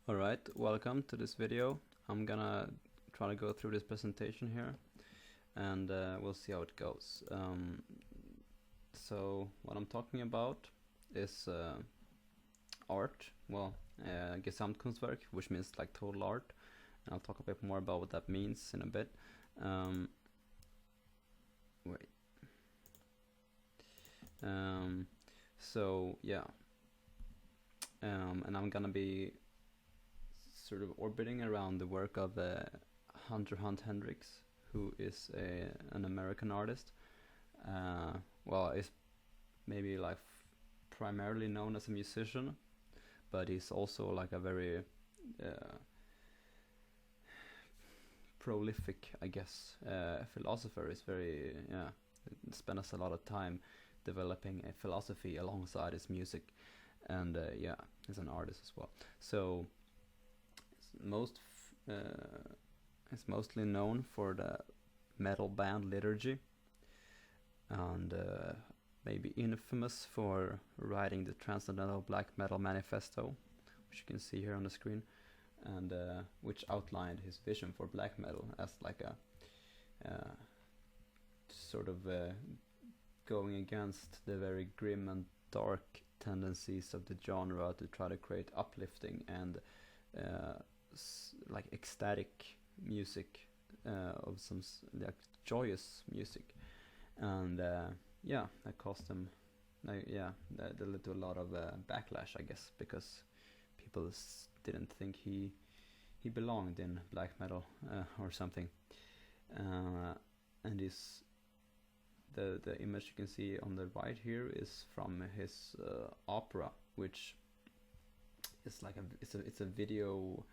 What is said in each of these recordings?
Alright, welcome to this video. I'm gonna try to go through this presentation here and we'll see how it goes. So what I'm talking about is art, gesamtkunstwerk, which means like total art, and I'll talk a bit more about what that means in a bit. Wait. So yeah, and I'm gonna be sort of orbiting around the work of Hunter Hunt-Hendrix, who is an American artist. Is maybe like primarily known as a musician, but he's also like a very prolific, I guess, philosopher. Is very spends a lot of time developing a philosophy alongside his music, and he's an artist as well. So it's mostly known for the metal band Liturgy, and maybe infamous for writing the Transcendental Black Metal manifesto, which you can see here on the screen, and which outlined his vision for black metal as like a sort of going against the very grim and dark tendencies of the genre to try to create uplifting and like ecstatic music, of some like joyous music, and that caused him that led to a lot of backlash, I guess, because people didn't think he belonged in black metal or something. And the image you can see on the right here is from his opera, which is like it's a video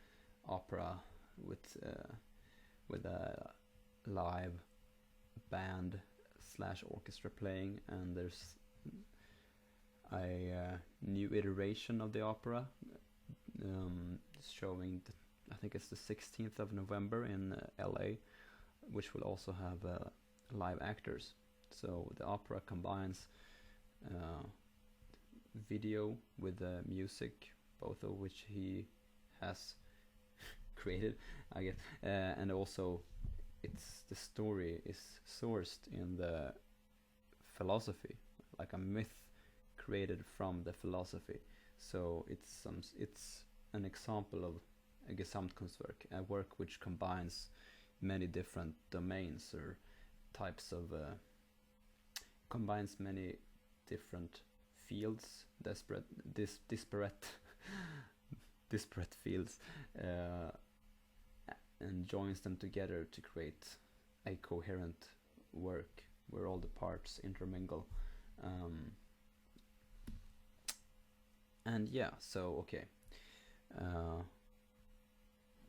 opera with a live band / orchestra playing, and there's a new iteration of the opera showing I think it's the 16th of November in LA, which will also have live actors. So the opera combines video with the music, both of which he has created, I guess, and also the story is sourced in the philosophy, like a myth created from the philosophy. So it's an example of a gesamtkunstwerk, a work which combines many different domains or types of combines many different fields, disparate disparate fields, and joins them together to create a coherent work where all the parts intermingle.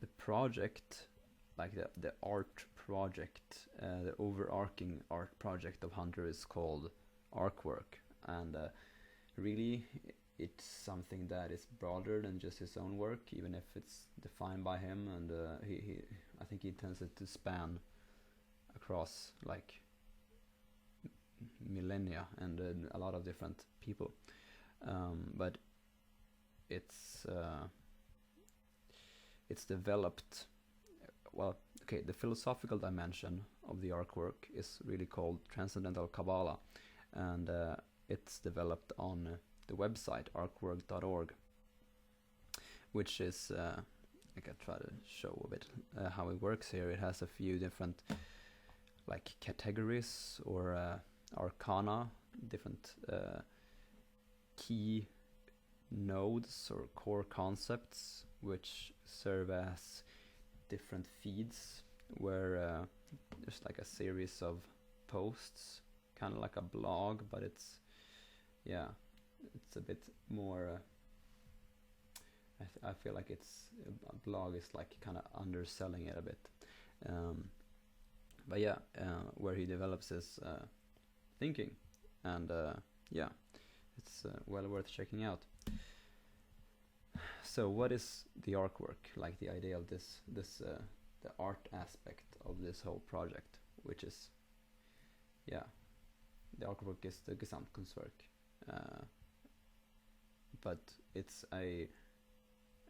The project, like the art project, the overarching art project of Hunter is called Arkwork, and really it's something that is broader than just his own work, even if it's defined by him, and I think he intends it to span across like millennia and a lot of different people, but it's developed the philosophical dimension of the Arkwork is really called Transcendental Qabala, and it's developed on the website arkwork.org, which is I can try to show a bit how it works here. It has a few different like categories or arcana, different key nodes or core concepts, which serve as different feeds where there's like a series of posts, kind of like a blog, but it's a bit more I feel like a blog is like kind of underselling it a bit, where he develops his thinking, and it's well worth checking out. So what is the Arkwork? Like the idea of this the art aspect of this whole project, which is the Arkwork is the Gesamtkunstwerk, but it's a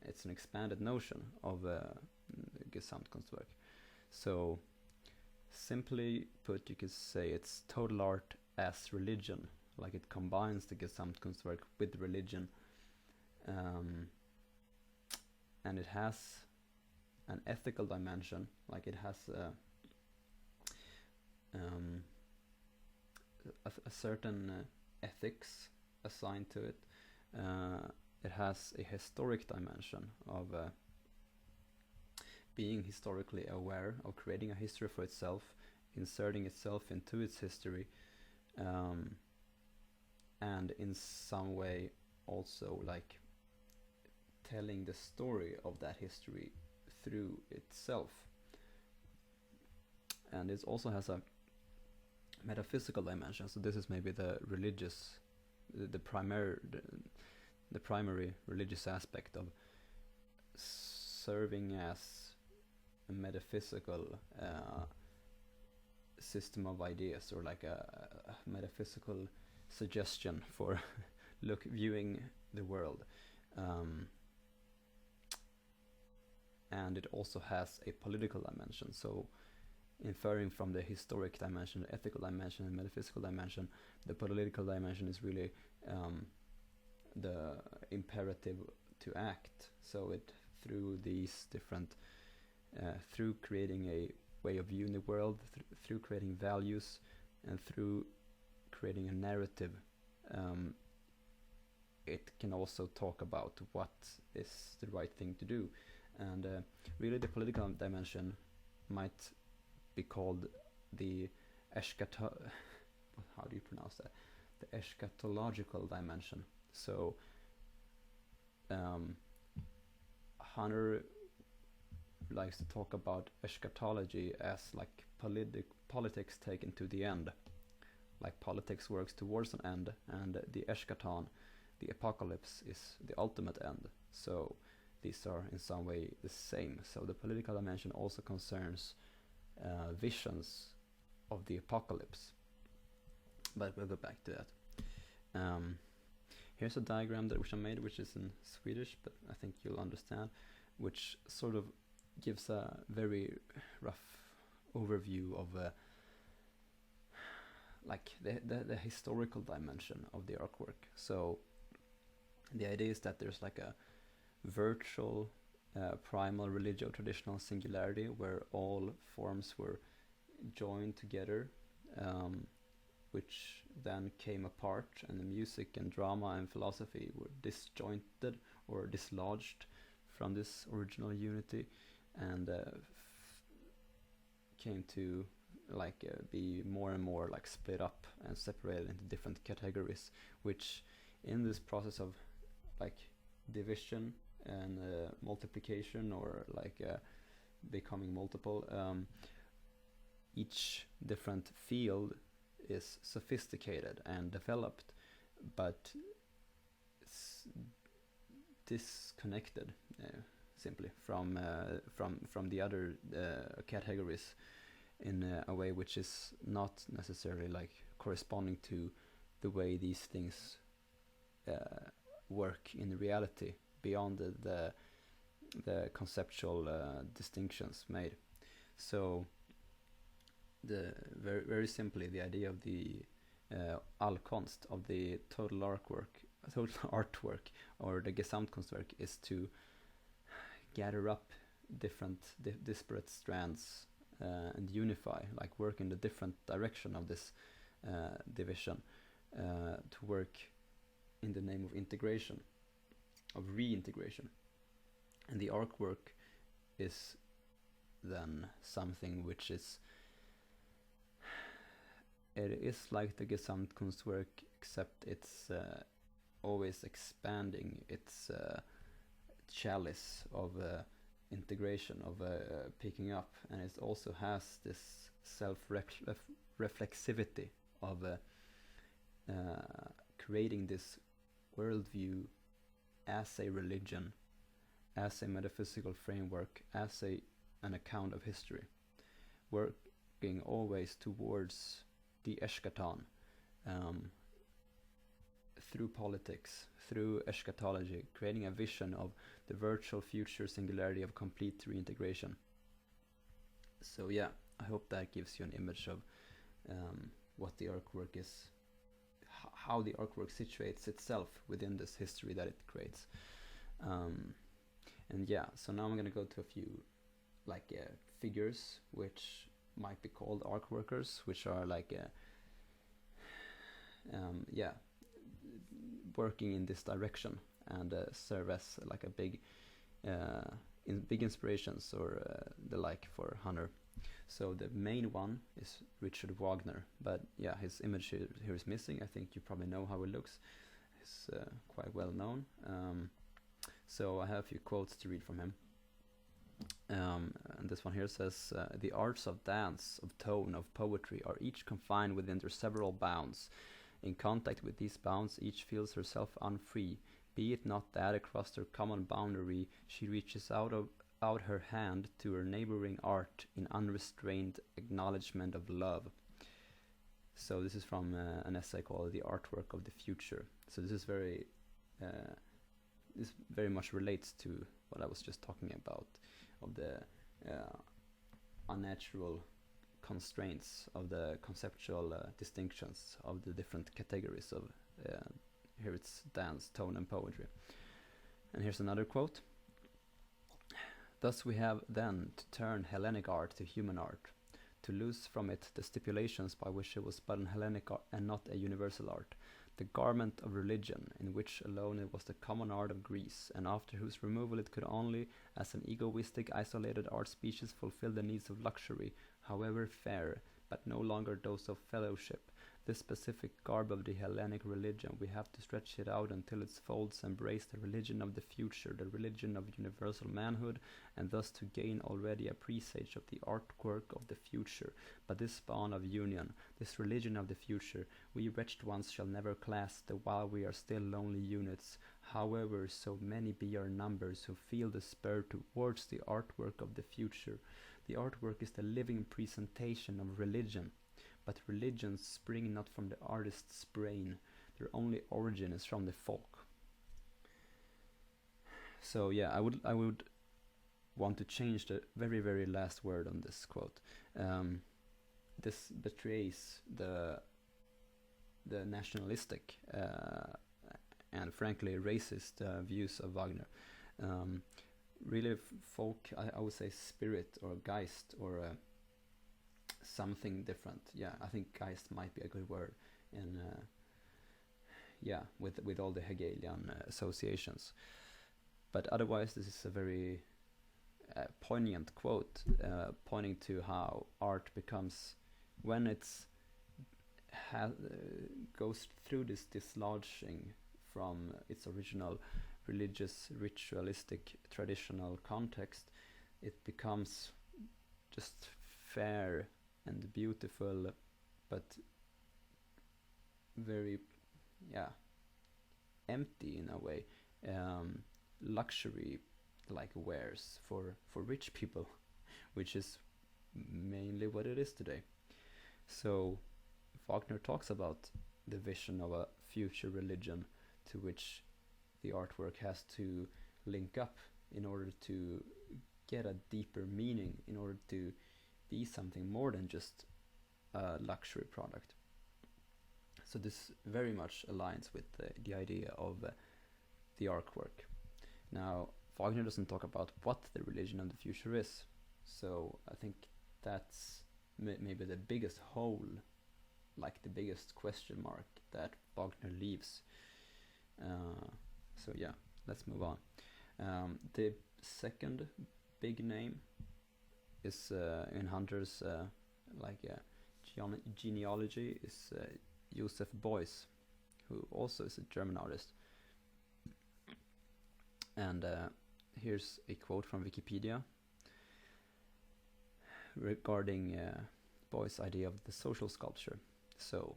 it's an expanded notion of gesamtkunstwerk. So simply put, you could say it's total art as religion, like it combines the gesamtkunstwerk with religion, and it has an ethical dimension, like it has a certain ethics assigned to it. It has a historic dimension of being historically aware, of creating a history for itself, inserting itself into its history, and in some way also like telling the story of that history through itself. And it also has a metaphysical dimension, so this is maybe the religious, the primary religious aspect of serving as a metaphysical system of ideas, or like a metaphysical suggestion for viewing the world. And it also has a political dimension, so inferring from the historic dimension, the ethical dimension, and metaphysical dimension, the political dimension is really the imperative to act. So it, through these different, through creating a way of viewing the world, through creating values, and through creating a narrative, it can also talk about what is the right thing to do. And really the political dimension might be called the how do you pronounce that? The eschatological dimension. So Hunter likes to talk about eschatology as like politics taken to the end. Like politics works towards an end, and the eschaton, the apocalypse, is the ultimate end. So these are in some way the same. So the political dimension also concerns visions of the apocalypse. But we'll go back to that. Here's a diagram which I made, which is in Swedish, but I think you'll understand, which sort of gives a very rough overview of like the historical dimension of the Arkwork. So the idea is that there's like a virtual primal religio traditional singularity where all forms were joined together, which then came apart, and the music and drama and philosophy were disjointed or dislodged from this original unity, and came to like be more and more like split up and separated into different categories, which in this process of like division and multiplication, or like becoming multiple, each different field is sophisticated and developed, but it's disconnected simply from the other categories in a way which is not necessarily like corresponding to the way these things work in reality beyond the conceptual distinctions made. So the very simply, the idea of the allkonst, of the total artwork, or the gesamtkunstwerk, is to gather up different disparate strands and unify, like work in the different direction of this division, to work in the name of integration, of reintegration. And the Arkwork is then something which is, it is like the Gesamtkunstwerk, except it's always expanding its chalice of integration, of picking up, and it also has this self-reflexivity of creating this worldview as a religion, as a metaphysical framework, as an account of history, working always towards the eschaton, through politics, through eschatology, creating a vision of the virtual future singularity of complete reintegration. So yeah, I hope that gives you an image of what the Arkwork is, how the Arkwork situates itself within this history that it creates. And yeah, so now I'm gonna go to a few like figures which might be called Arkworkers, which are like yeah, working in this direction and serve as like a big big inspirations or the like for Hunter. So the main one is Richard Wagner, but yeah, his image here is missing. I think you probably know how he looks. He's quite well known. So I have a few quotes to read from him. And this one here says, the arts of dance, of tone, of poetry are each confined within their several bounds. In contact with these bounds, each feels herself unfree. Be it not that across their common boundary she reaches out her hand to her neighboring art in unrestrained acknowledgement of love. So this is from an essay called The Artwork of the Future. So this is this very much relates to what I was just talking about, of the unnatural constraints of the conceptual distinctions of the different categories of here it's dance, tone and poetry. And here's another quote. Thus we have then to turn Hellenic art to human art, to loose from it the stipulations by which it was but an Hellenic art and not a universal art, the garment of religion, in which alone it was the common art of Greece, and after whose removal it could only, as an egoistic isolated art species, fulfill the needs of luxury, however fair, but no longer those of fellowship. This specific garb of the Hellenic religion, we have to stretch it out until its folds embrace the religion of the future, the religion of universal manhood, and thus to gain already a presage of the artwork of the future. But this spawn of union, this religion of the future, we wretched ones shall never clasp, the while we are still lonely units, however so many be our numbers who feel the spur towards the artwork of the future. The artwork is the living presentation of religion. But religions spring not from the artist's brain, their only origin is from the folk. So yeah, I would want to change the very, very last word on this quote. This betrays the nationalistic and frankly racist views of Wagner. Really, folk, I would say spirit or Geist or something different. Yeah, I think Geist might be a good word in yeah, with all the Hegelian associations. But otherwise, this is a very poignant quote, pointing to how art becomes, when it's goes through this dislodging from its original religious, ritualistic, traditional context, it becomes just fair and beautiful, but very, yeah, empty in a way, luxury like wares for rich people, which is mainly what it is today. So Wagner talks about the vision of a future religion to which the artwork has to link up in order to get a deeper meaning, in order to be something more than just a luxury product. So this very much aligns with the idea of the Arkwork. Now, Wagner doesn't talk about what the religion of the future is, so I think that's maybe the biggest hole, like the biggest question mark that Wagner leaves. So yeah, let's move on. The second big name is in Hunter's genealogy is Joseph Beuys, who also is a German artist. And here's a quote from Wikipedia regarding Beuys' idea of the social sculpture. So,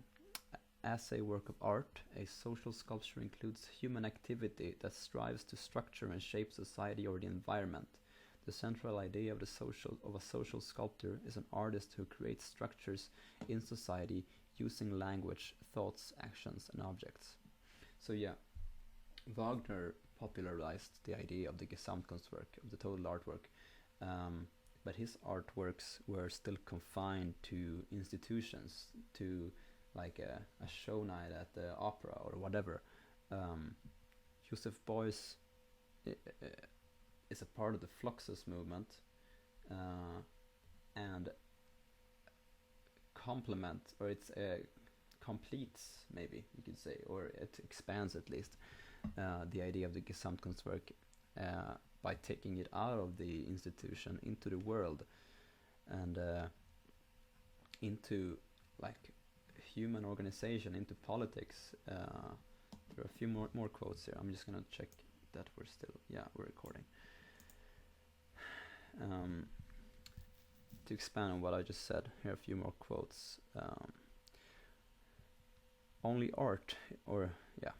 as a work of art, a social sculpture includes human activity that strives to structure and shape society or the environment. The central idea of a social sculptor is an artist who creates structures in society using language, thoughts, actions, and objects. So yeah, Wagner popularized the idea of the gesamtkunstwerk, of the total artwork, but his artworks were still confined to institutions, to like a show night at the opera or whatever. Joseph Beuys is a part of the Fluxus movement, and complements, or it's completes, maybe you could say, or it expands at least the idea of the Gesamtkunstwerk by taking it out of the institution into the world, and into like human organization, into politics. There are a few more quotes here. I'm just gonna check that we're still, yeah, we're recording. To expand on what I just said, here are a few more quotes. Only art, or yeah,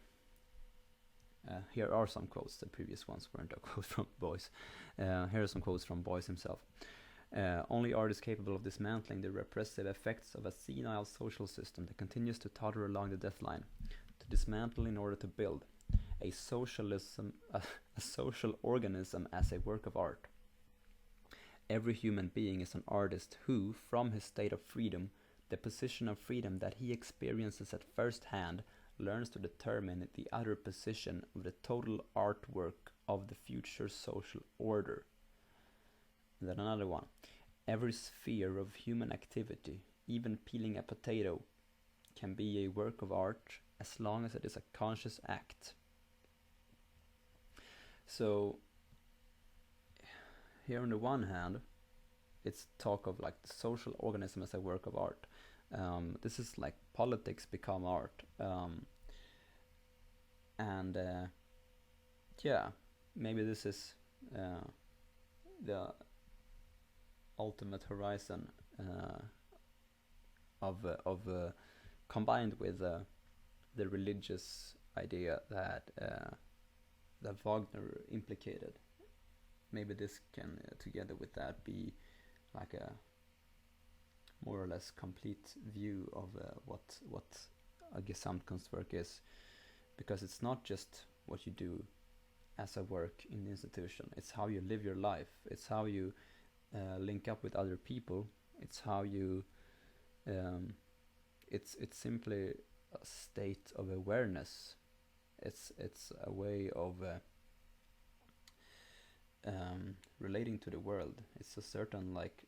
here are some quotes. The previous ones weren't a quote from Beuys. Here are some quotes from Beuys himself. Only art is capable of dismantling the repressive effects of a senile social system that continues to totter along the death line. To dismantle in order to build. A social organism as a work of art. Every human being is an artist who, from his state of freedom, the position of freedom that he experiences at first hand, learns to determine the utter position of the total artwork of the future social order. And then another one. Every sphere of human activity, even peeling a potato, can be a work of art as long as it is a conscious act. So here on the one hand, it's talk of like the social organism as a work of art. This is like politics become art. And yeah, maybe this is the ultimate horizon of combined with the religious idea that that Wagner implicated. Maybe this can, together with that, be like a more or less complete view of what a Gesamtkunstwerk is, because it's not just what you do as a work in the institution. It's how you live your life. It's how you link up with other people. It's how you. It's simply a state of awareness. It's a way of relating to the world. It's a certain like.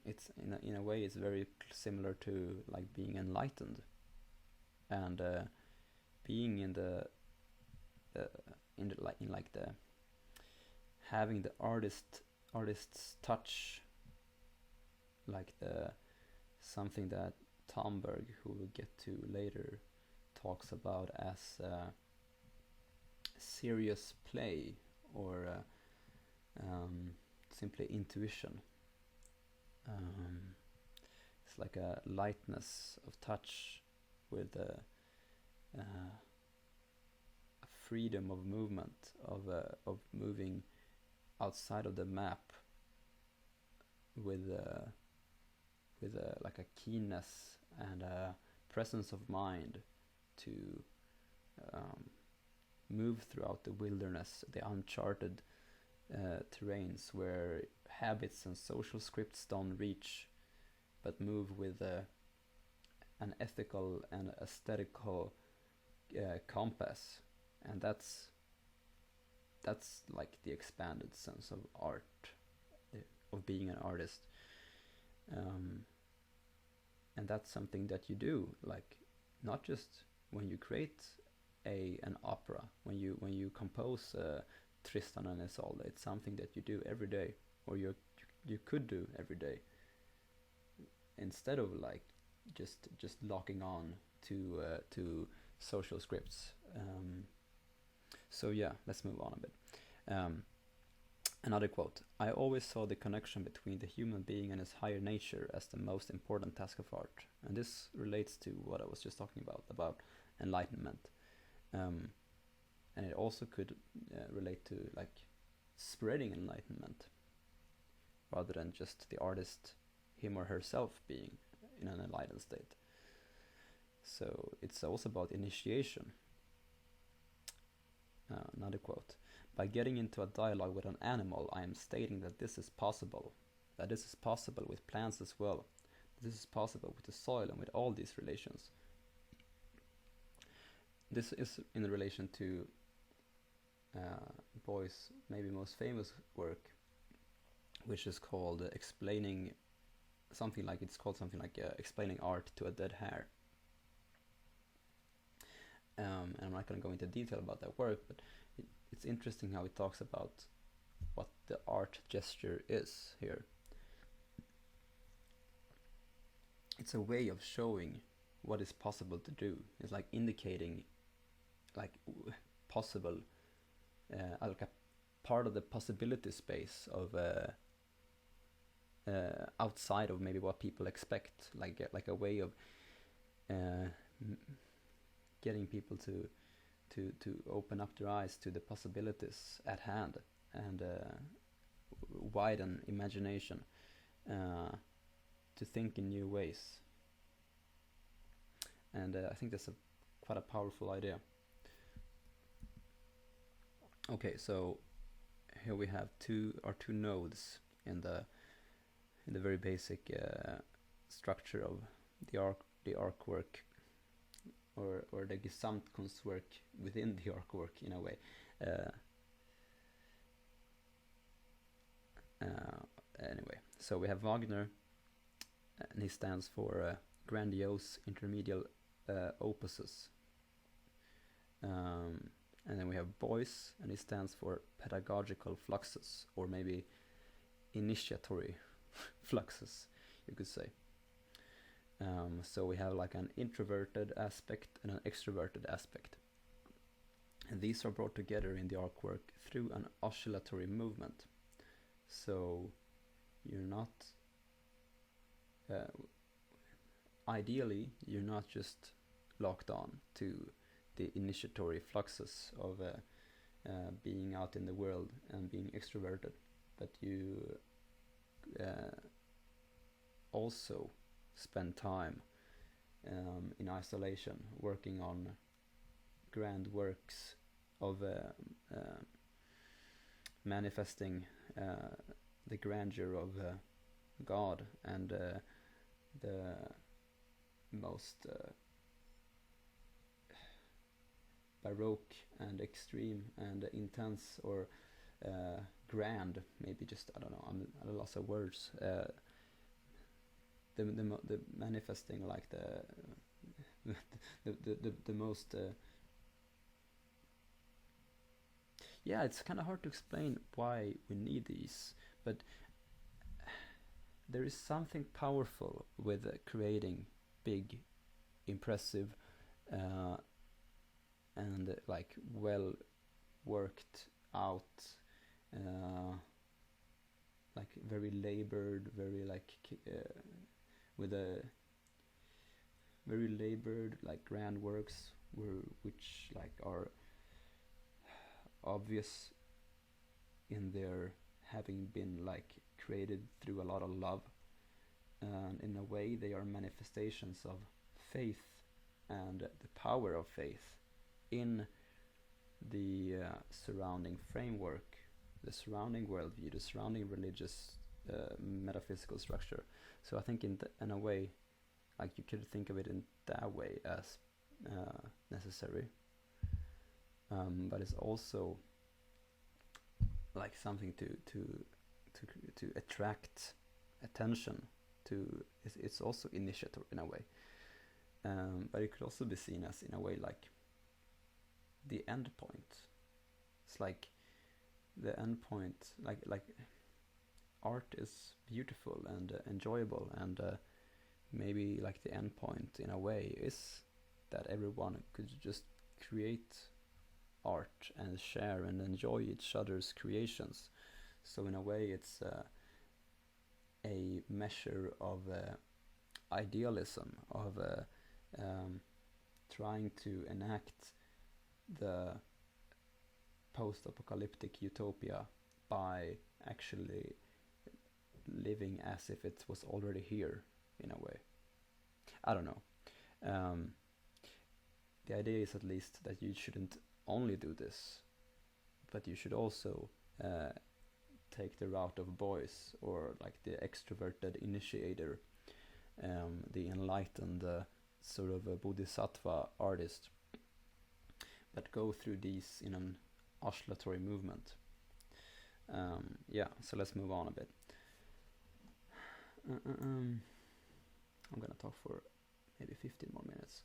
It's in a way it's very similar to like being enlightened, and being in the having the artist's touch, like the something that Thomberg, who we'll get to later, talks about as serious play, or simply intuition. It's like a lightness of touch with a freedom of movement, of moving outside of the map, with like a keenness and a presence of mind to move throughout the wilderness, the uncharted terrains where habits and social scripts don't reach, but move with an ethical and aesthetical compass. And that's like the expanded sense of art, of being an artist. And that's something that you do, like not just when you create an opera, when you compose Tristan and Isolde. It's something that you do every day, or you could do every day, instead of like just locking on to social scripts. So yeah, let's move on a bit. Another quote. I always saw the connection between the human being and his higher nature as the most important task of art. And this relates to what I was just talking about enlightenment. And it also could relate to like spreading enlightenment, rather than just the artist, him or herself, being in an enlightened state. So it's also about initiation. Another quote. By getting into a dialogue with an animal, I am stating that this is possible. That this is possible with plants as well. This is possible with the soil and with all these relations. This is in relation to Boy's maybe most famous work, which is called Explaining something like Explaining Art to a Dead Hare. And I'm not going to go into detail about that work, but it's interesting how it talks about what the art gesture is here. It's a way of showing what is possible to do. It's like indicating like possible, like a part of the possibility space of outside of maybe what people expect, like a way of getting people to open up their eyes to the possibilities at hand and widen imagination, to think in new ways. And I think that's quite a powerful idea. Okay, so here we have two nodes in the very basic structure of the Arkwork, or the gesamtkunstwerk within the Arkwork in a way. Anyway, so we have Wagner, and he stands for grandiose intermedial opuses. And then we have Beuys, and he stands for pedagogical fluxus, or maybe initiatory fluxus, you could say. So we have like an introverted aspect and an extroverted aspect. And these are brought together in the Arkwork through an oscillatory movement. So you're not, ideally, you're not just locked on to the initiatory fluxus of being out in the world and being extroverted, but you also spend time in isolation working on grand works of manifesting the grandeur of God and the most baroque and extreme and intense or grand, maybe just, I don't know, I'm at a loss of words. The manifesting like the most yeah, it's kind of hard to explain why we need these, but there is something powerful with creating big, impressive, and like well worked out, like very labored, very like with a very labored like grand works which like are obvious in their having been like created through a lot of love, and in a way they are manifestations of faith and the power of faith in the surrounding framework, the surrounding worldview, the surrounding religious metaphysical structure. So I think in a way, like you could think of it in that way as necessary, but it's also like something to attract attention to. It's also initiative in a way, but it could also be seen as in a way like the end point. It's like the end point, like art is beautiful and enjoyable, and maybe like the end point in a way is that everyone could just create art and share and enjoy each other's creations. So in a way it's a measure of idealism, of trying to enact the post-apocalyptic utopia by actually living as if it was already here in a way. I don't know. the idea is at least that you shouldn't only do this, but you should also take the route of boys, or like the extroverted initiator, the enlightened sort of a bodhisattva artist, but go through these in an oscillatory movement. Yeah, so let's move on a bit. I'm gonna talk for maybe 15 more minutes.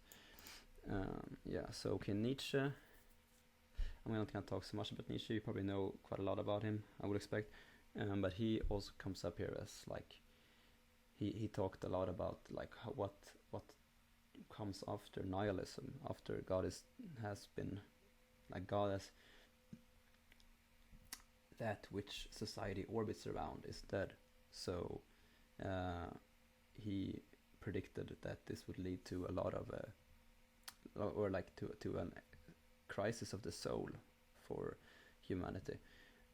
Yeah, so okay, Nietzsche. I'm not gonna talk so much about Nietzsche. You probably know quite a lot about him, I would expect. But he also comes up here as like he talked a lot about like what comes after nihilism, after God has been, like God as that which society orbits around is dead. So he predicted that this would lead to a lot of or like to a crisis of the soul for humanity,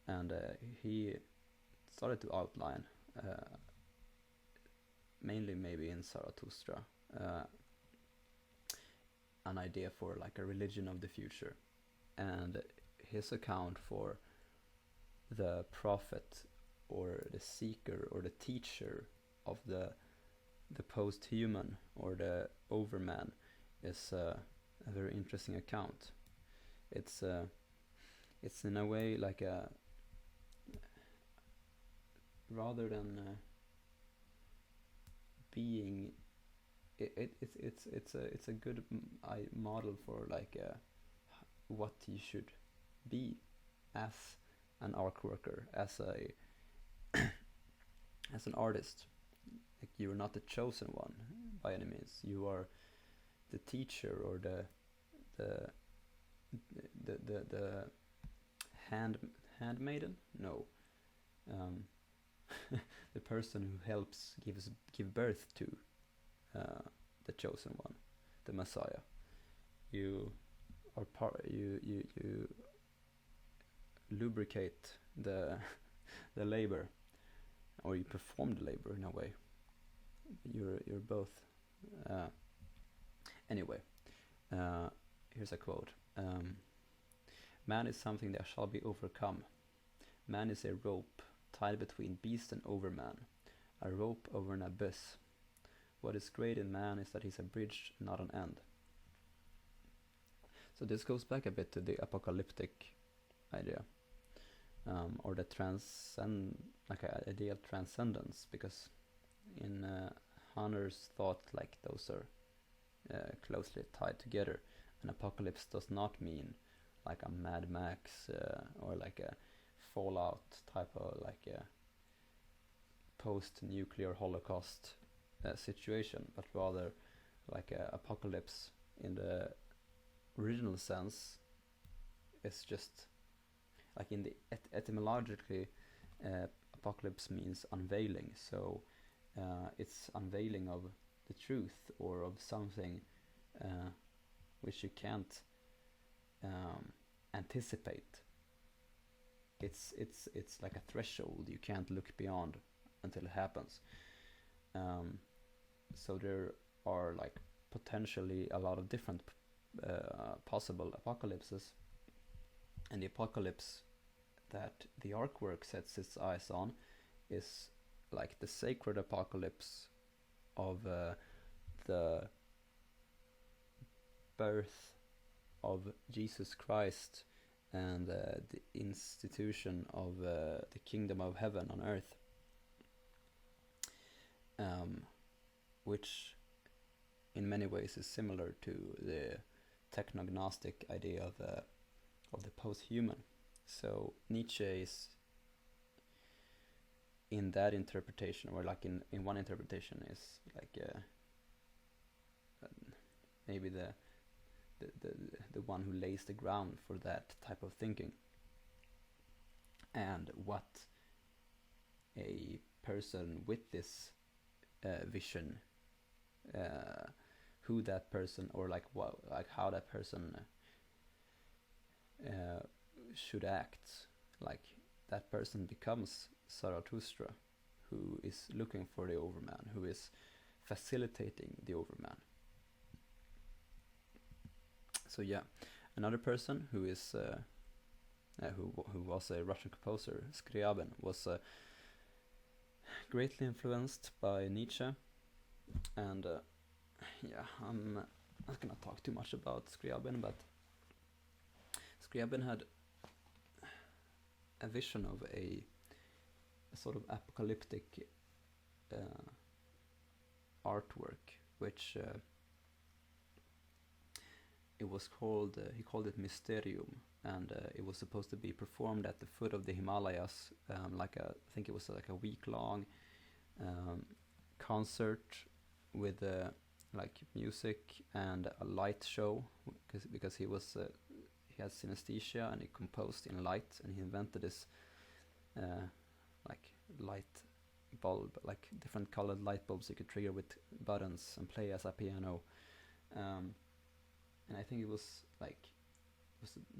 and he started to outline, mainly maybe in Zarathustra, an idea for like a religion of the future, and his account for the prophet or the seeker or the teacher of the post-human or the overman is a very interesting account. It's in a way like a, rather than being, it's a good model for like what you should be as an Arkworker, as an artist. Like, you're not the chosen one by any means. You are the teacher, or the handmaiden. No, the person who helps give birth to the chosen one, the Messiah. You are you lubricate the labor, or you perform the labor in a way. You're both. Anyway, here's a quote. Man is something that shall be overcome. Man is a rope tied between beast and overman, a rope over an abyss. What is great in man is that he's a bridge, not an end. So this goes back a bit to the apocalyptic idea, or the idea of transcendence, because in Hunter's thought, like those are closely tied together. An apocalypse does not mean like a Mad Max or like a Fallout type of like a post-nuclear Holocaust situation, but rather like a apocalypse in the original sense is just like in the etymologically apocalypse means unveiling, so it's unveiling of the truth or of something which you can't anticipate. It's like a threshold you can't look beyond until it happens. So there are like potentially a lot of different possible apocalypses, and the apocalypse that the Arkwork sets its eyes on is like the sacred apocalypse of the birth of Jesus Christ and the institution of the kingdom of heaven on earth, which in many ways is similar to the technognostic idea of the post-human. So Nietzsche is in that interpretation, or like in one interpretation, is like maybe the one who lays the ground for that type of thinking, and what a person with this vision, who that person, or like what, like how that person should act. Like that person becomes Zarathustra, who is looking for the overman, who is facilitating the overman. So yeah, another person who is who was a Russian composer, Scriabin, was greatly influenced by Nietzsche, and yeah, I'm not gonna talk too much about Scriabin, but Scriabin had a vision of a sort of apocalyptic artwork, which it was called, he called it Mysterium, and it was supposed to be performed at the foot of the Himalayas, I think it was like a week-long concert with like music and a light show, because he had synesthesia and he composed in light, and he invented this like light bulb, like different colored light bulbs you could trigger with buttons and play as a piano. And I think it was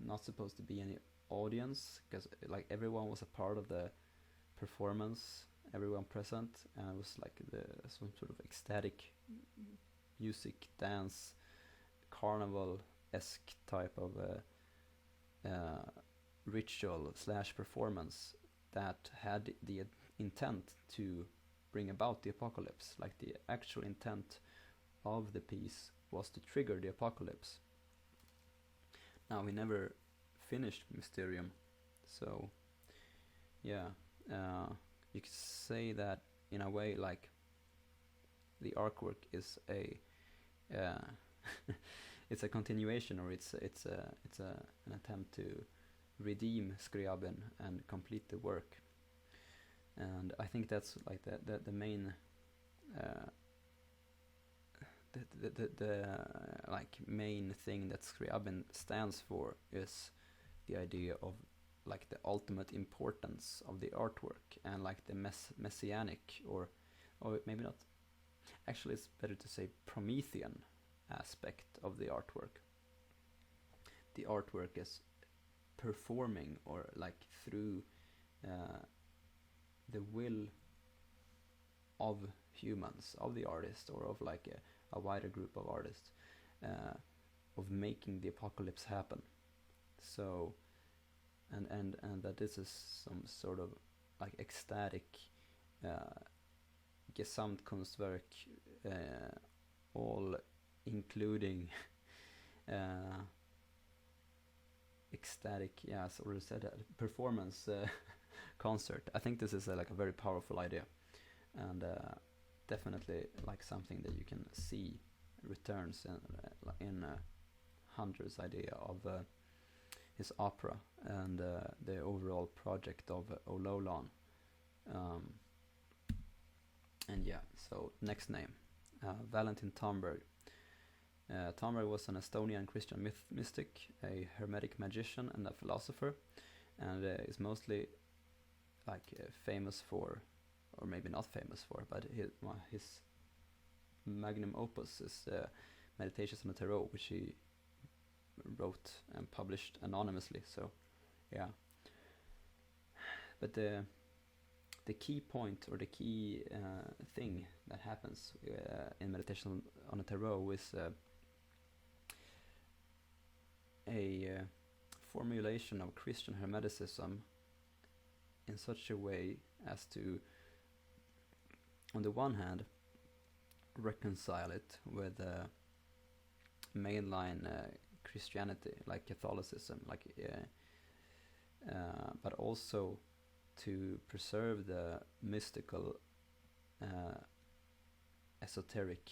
not supposed to be any audience, because like everyone was a part of the performance, everyone present, and it was like some sort of ecstatic music, dance, carnival-esque type of ritual / performance that had the intent to bring about the apocalypse. Like the actual intent of the piece was to trigger the apocalypse. Now, we never finished Mysterium, so yeah, you could say that in a way, like the Arkwork is a it's a continuation, or it's an attempt to redeem Scriabin and complete the work. And I think that's like the main the like main thing that Scriabin stands for, is the idea of like the ultimate importance of the artwork, and like the messianic, or maybe not, actually it's better to say Promethean aspect of the artwork. The artwork is performing, or like through the will of humans, of the artist, or of like a wider group of artists, of making the apocalypse happen. So and that this is some sort of like ecstatic gesamtkunstwerk, all including ecstatic, yeah, as already said, performance concert. I think this is like a very powerful idea, and definitely like something that you can see returns in Hunter's idea of his opera, and the overall project of Ololan. And yeah, so next name, Valentin Tomberg. Tomberg was an Estonian Christian mystic, a hermetic magician, and a philosopher, and is mostly like famous for, or maybe not famous for, but his magnum opus is Meditations on the Tarot, which he wrote and published anonymously. So yeah, but the key point, or the key thing that happens in Meditation on the Tarot is a formulation of Christian Hermeticism in such a way as to, on the one hand, reconcile it with mainline Christianity, like Catholicism, like but also to preserve the mystical, esoteric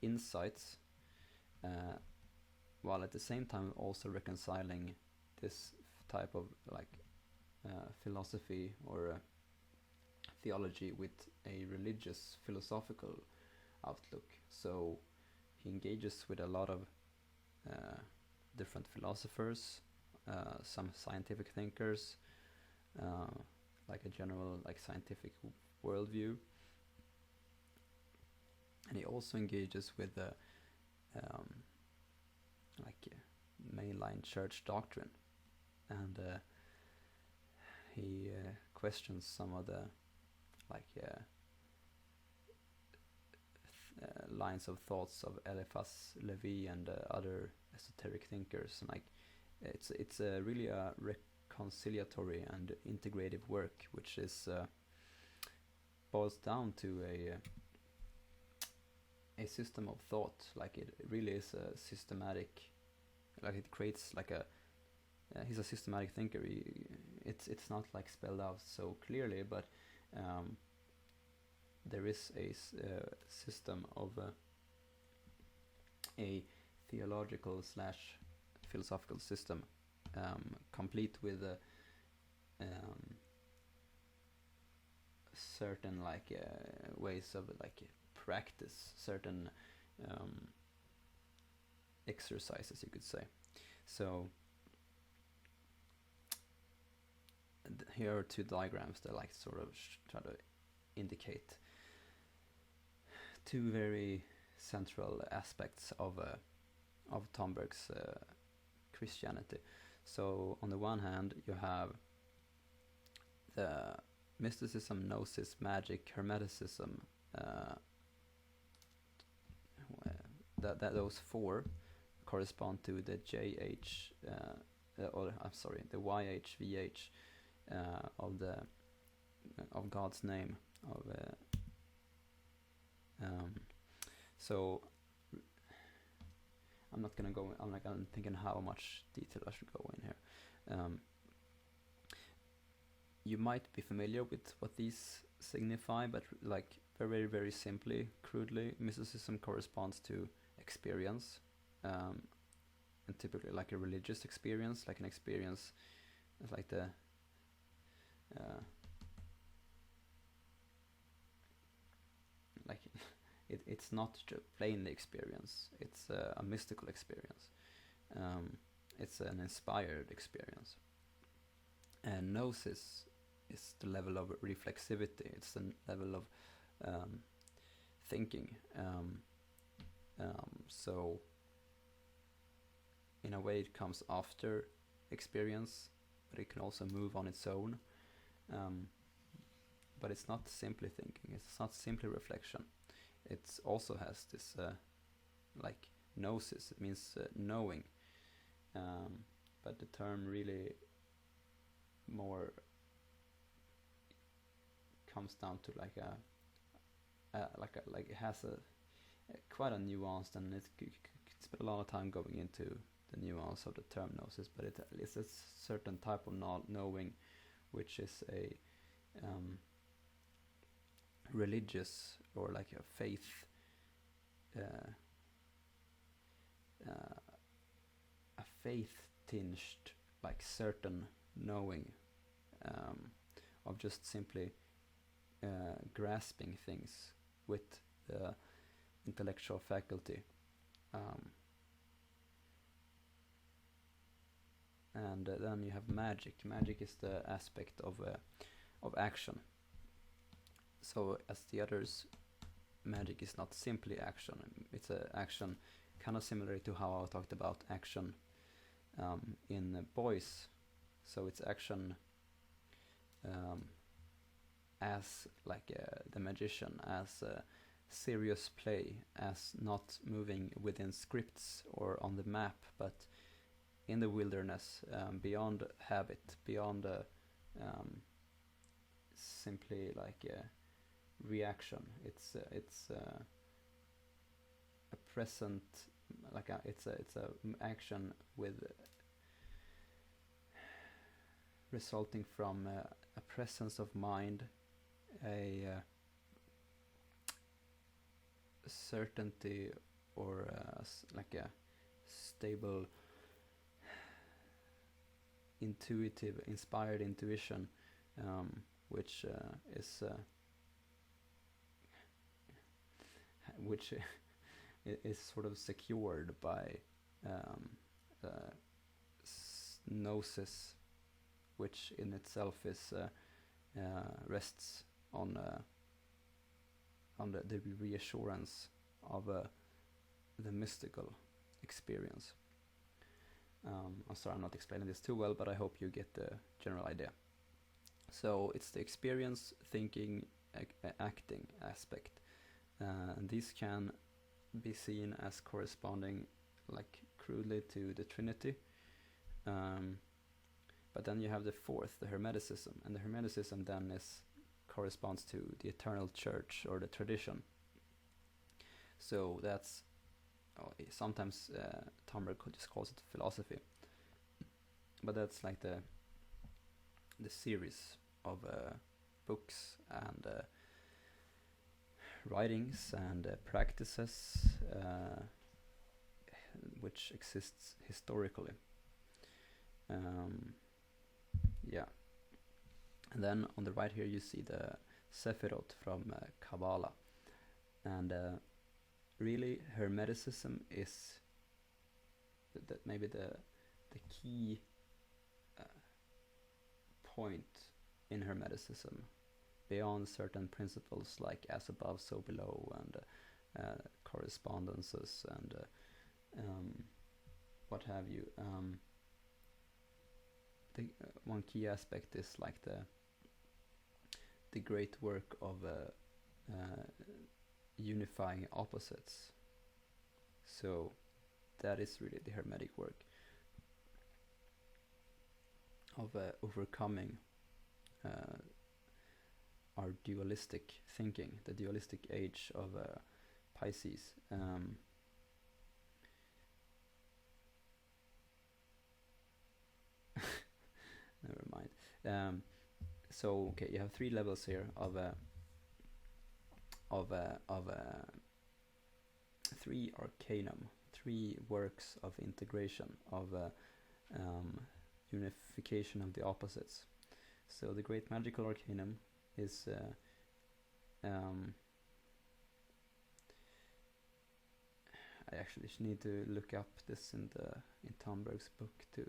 insights, while at the same time also reconciling this type of like philosophy or theology with a religious philosophical outlook. So he engages with a lot of different philosophers, some scientific thinkers, like a general like scientific worldview, and he also engages with the mainline church doctrine, and he questions some of the like lines of thoughts of Eliphas Levi and other esoteric thinkers. And like it's really a reconciliatory and integrative work, which is boils down to a system of thought. Like it really is a systematic. Like it creates like a. He's a systematic thinker. It's not like spelled out so clearly, but there is a system of a theological / philosophical system, complete with certain like ways of like practice, certain exercises, you could say. So here are two diagrams that like sort of try to indicate two very central aspects of Thomberg's Christianity. So on the one hand, you have the mysticism, gnosis, magic, hermeticism. That those four correspond to the JH, or I'm sorry, the YHVH of God's name. So I'm not gonna go. I'm thinking how much detail I should go in here. You might be familiar with what these signify, but like very, very simply, crudely, mysticism corresponds to experience, and typically like a religious experience, like an experience, like the like it's not plain experience. It's a mystical experience. It's an inspired experience. And gnosis is the level of reflexivity. It's the level of thinking. So in a way it comes after experience, but it can also move on its own. But it's not simply thinking. It's not simply reflection. It also has this like gnosis. It means knowing. But the term really more comes down to like it has a quite a nuance, and it could spend a lot of time going into the nuance of the term gnosis, but it's a certain type of knowing, which is a religious or like a faith, a faith tinged like certain knowing, of just simply grasping things with the intellectual faculty, and then you have magic. Magic is the aspect of action. So as the others, magic is not simply action. It's a action kind of similar to how I talked about action in boys. So it's action as like the magician, as serious play, as not moving within scripts or on the map, but in the wilderness, beyond habit, beyond simply like reaction. It's a present, like it's a action with resulting from a presence of mind, a certainty, or like a stable, intuitive, inspired intuition, which is which is sort of secured by gnosis, which in itself is rests on the reassurance of the mystical experience. I'm sorry, I'm not explaining this too well, but I hope you get the general idea. So it's the experience, thinking, acting aspect, And these can be seen as corresponding, like, crudely to the Trinity. But then you have the fourth, the Hermeticism, and the Hermeticism then corresponds to the eternal church or the tradition. So that's sometimes Thunberg just calls it philosophy, but that's like the series of books and writings and practices which exists historically. Yeah, and then on the right here you see the Sephirot from Qabala, and really Hermeticism is maybe the key point in Hermeticism, beyond certain principles like as above so below and correspondences and what have you. The one key aspect is like the great work of unifying opposites. So that is really the Hermetic work of overcoming our dualistic thinking, the dualistic age of Pisces. Never mind. So okay, you have three levels here of three arcanum, three works of integration of unification of the opposites. So the Great Magical Arcanum is I actually need to look up this in Thunberg's book to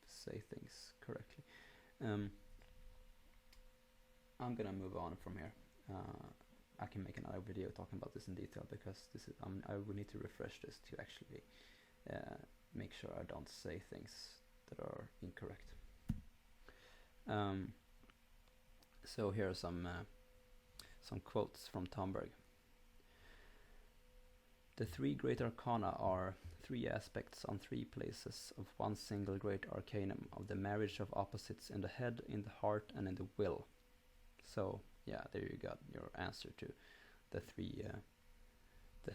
say things correctly. I'm gonna move on from here. I can make another video talking about this in detail, because this is I will need to refresh this to actually make sure I don't say things that are incorrect. So here are some quotes from Thunberg. The three great arcana are three aspects on three places of one single great arcanum of the marriage of opposites in the head, in the heart, and in the will. So yeah, there you got your answer to the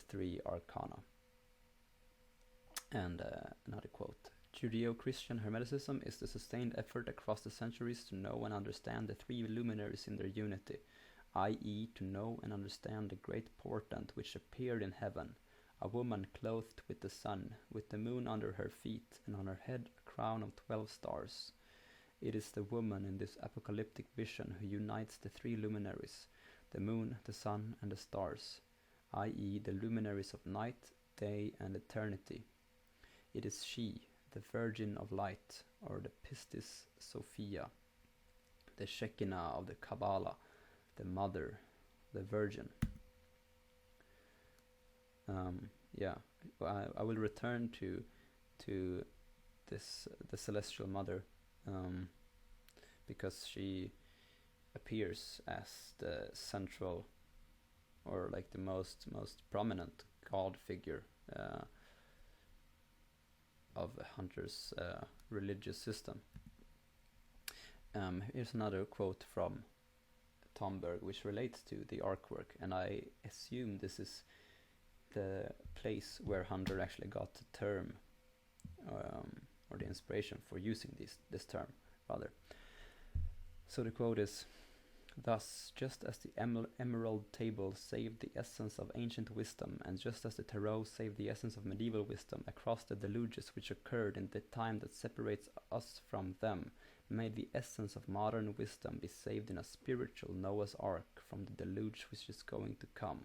three arcana. And another quote: Judeo-Christian Hermeticism is the sustained effort across the centuries to know and understand the three luminaries in their unity, i.e. to know and understand the great portent which appeared in heaven, a woman clothed with the sun, with the moon under her feet, and on her head a crown of 12 stars. It is the woman in this apocalyptic vision who unites the three luminaries, the moon, the sun, and the stars, i.e. the luminaries of night, day, and eternity. It is she, the Virgin of Light, or the Pistis Sophia, the Shekinah of the Qabala, the Mother, the Virgin. Yeah, I will return to this the Celestial Mother, because she appears as the central, or like the most prominent god figure of Hunter's religious system. Here's another quote from Thunberg which relates to the Arkwork, and I assume this is the place where Hunter actually got the term, or the inspiration for using this term, rather. So the quote is: Thus, just as the emerald table saved the essence of ancient wisdom, and just as the tarot saved the essence of medieval wisdom across the deluges which occurred in the time that separates us from them, may the essence of modern wisdom be saved in a spiritual Noah's Ark from the deluge which is going to come.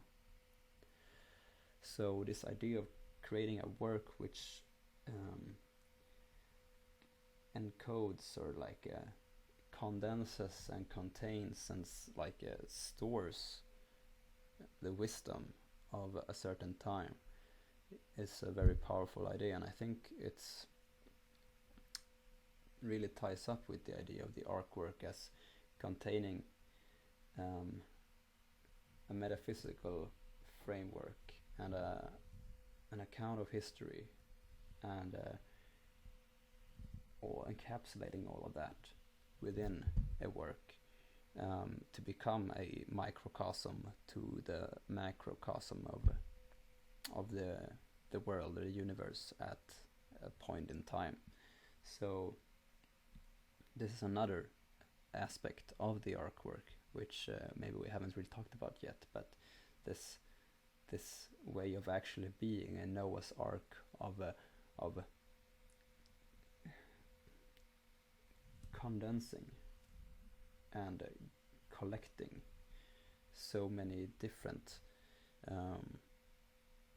So this idea of creating a work which encodes, or like condenses and contains and stores the wisdom of a certain time is a very powerful idea, and I think it's really ties up with the idea of the Arkwork as containing a metaphysical framework and an account of history, and or encapsulating all of that within a work, to become a microcosm to the macrocosm of the world, the universe, at a point in time. So this is another aspect of the Arkwork, which maybe we haven't really talked about yet, but this way of actually being a Noah's Ark of condensing and collecting so many different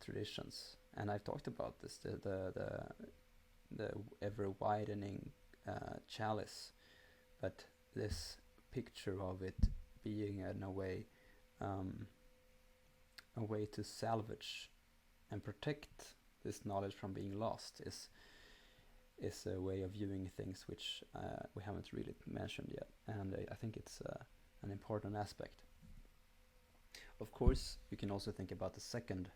traditions. And I've talked about this, the ever widening chalice, but this picture of it being in a way to salvage and protect this knowledge from being lost is a way of viewing things which we haven't really mentioned yet, and I think it's an important aspect. Of course, you can also think about the second,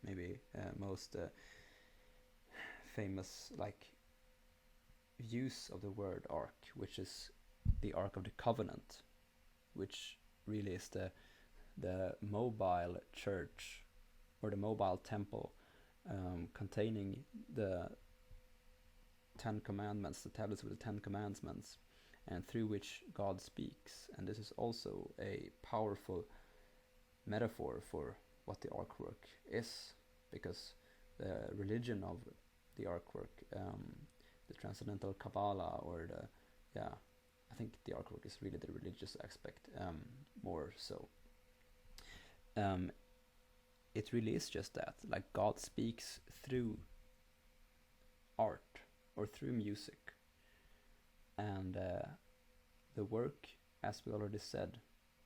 maybe most famous use of the word ark, which is the Ark of the Covenant, which really is the mobile church or the mobile temple, containing the 10 commandments, the tablets with the 10 commandments, and through which God speaks. And this is also a powerful metaphor for what the Arkwork is, because the religion of the Arkwork, the Transcendental Qabala, or I think the Arkwork is really the religious aspect, more so. It really is just that, like God speaks through art or through music, and the work, as we already said,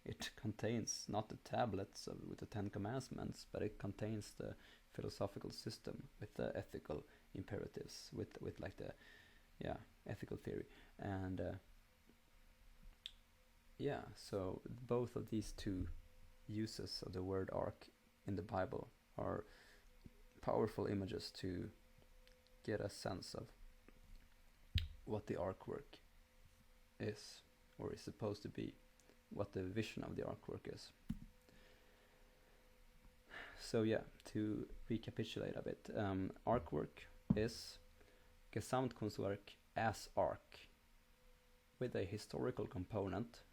it contains not the tablets with the 10 commandments, but it contains the philosophical system with the ethical imperatives, with like the ethical theory, and so both of these two uses of the word ark in the Bible are powerful images to get a sense of what the Arkwork is, or is supposed to be, what the vision of the Arkwork is. So to recapitulate a bit, Arkwork is gesamtkunstwerk as ark, with a historical component,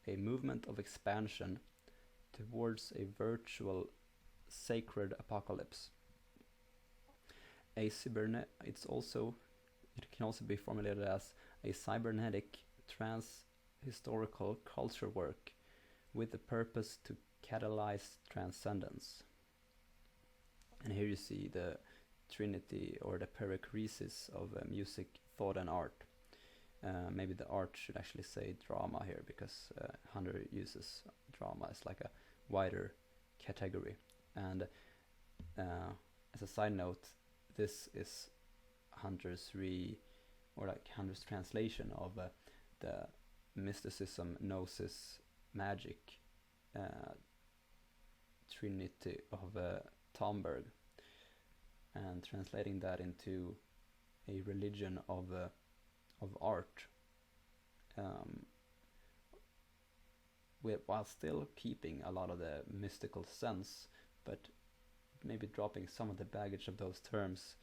a movement of expansion towards a virtual sacred apocalypse. It can also be formulated as a cybernetic trans-historical culture work with the purpose to catalyze transcendence. And here you see the trinity, or the perichoresis of music, thought, and art. Maybe the art should actually say drama here, because Hunter uses drama as like a wider category. And as a side note, this is Hunter's translation of the mysticism, gnosis, magic trinity of Tomberg, and translating that into a religion of art, while still keeping a lot of the mystical sense, but maybe dropping some of the baggage of those terms,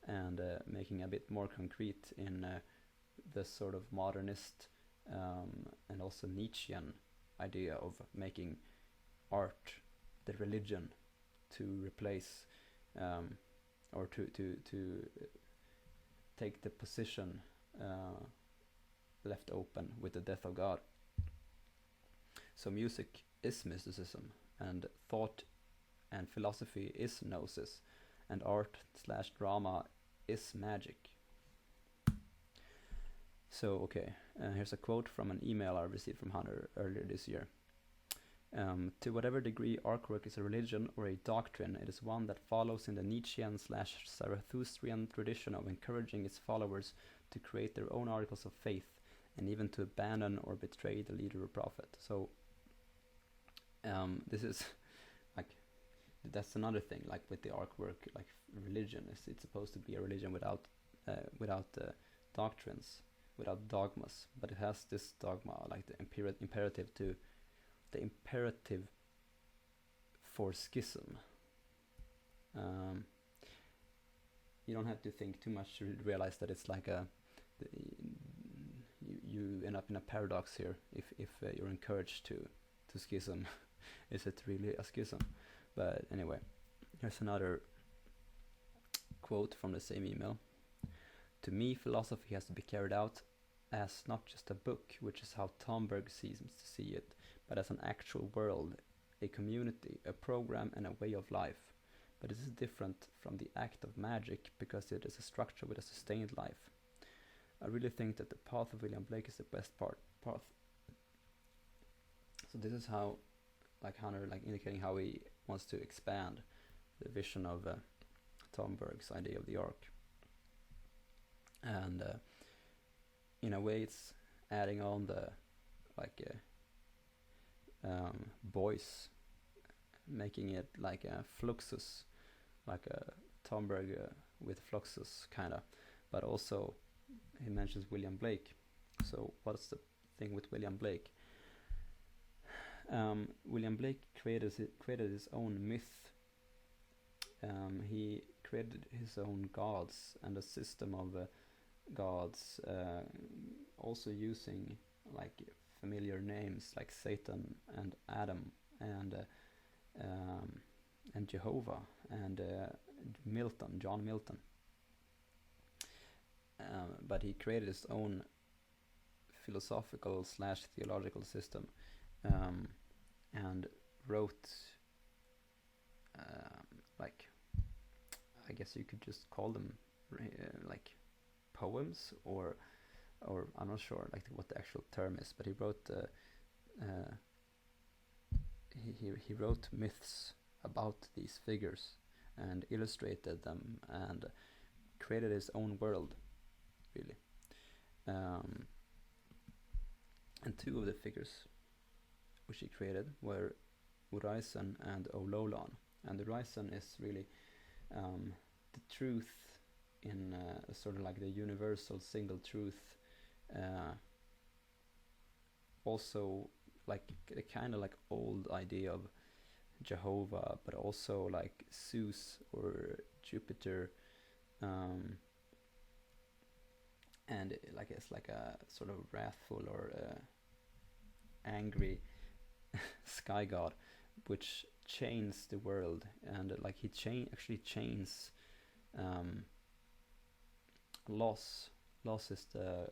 and making a bit more concrete in the sort of modernist and also Nietzschean idea of making art the religion, to replace or to take the position left open with the death of God. So music is mysticism, and thought and philosophy is gnosis, and art/drama is magic. So okay, here's a quote from an email I received from Hunter earlier this year. To whatever degree Arkwork is a religion or a doctrine, it is one that follows in the Nietzschean/Zarathustrian tradition of encouraging its followers to create their own articles of faith, and even to abandon or betray the leader or prophet. So this is like that's another thing. Like with the Arkwork, like religion is it's supposed to be a religion without doctrines, without dogmas, but it has this dogma, like the imperative for schism. You don't have to think too much to realize that it's like you end up in a paradox here if you're encouraged to schism. Is it really a schism? But anyway, here's another quote from the same email. To me, philosophy has to be carried out as not just a book, which is how Thomberg seems to see it, but as an actual world, a community, a program, and a way of life. But this is different from the act of magic because it is a structure with a sustained life. I really think that the path of William Blake is the best path. So this is how, like Hunter, like indicating how he wants to expand the vision of Thomberg's idea of the arc. And in a way, it's adding on the voice, making it like a fluxus, like a Thomberg with fluxus kind of, but also he mentions William Blake. So what's the thing with William Blake? William Blake created his own myth. He created his own gods and a system of gods, also using like familiar names like Satan and Adam and Jehovah and John Milton. But he created his own philosophical / theological system, and wrote like, I guess you could just call them like poems, or I'm not sure like what the actual term is, but he wrote he wrote myths about these figures and illustrated them and created his own world, really. And two of the figures which he created were Uraisen and Ololan. And Uraisen is really the truth in sort of like the universal single truth, also like a kind of like old idea of Jehovah, but also like Zeus or Jupiter, and like it's like a sort of wrathful or angry sky god, which chains the world, and like he actually chains Los. Los is the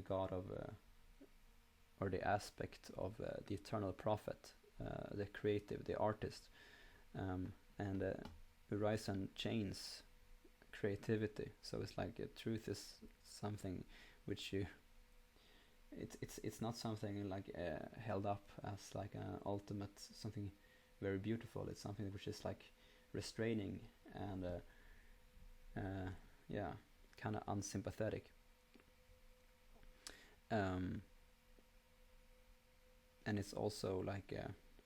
god of or the aspect of the eternal prophet, the creative, the artist, and Uraisen chains creativity. So it's like truth is something which you it's not something like held up as like an ultimate something very beautiful. It's something which is like restraining and yeah, kind of unsympathetic. And it's also like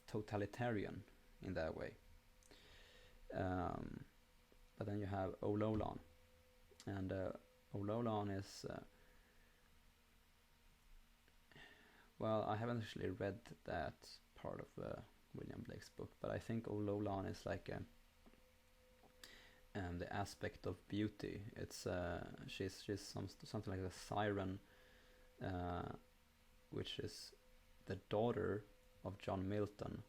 totalitarian in that way. But then you have Ololan, and Ololan is well, I haven't actually read that part of William Blake's book, but I think Ololan is like the aspect of beauty. It's she's something like a siren, which is the daughter of John Milton,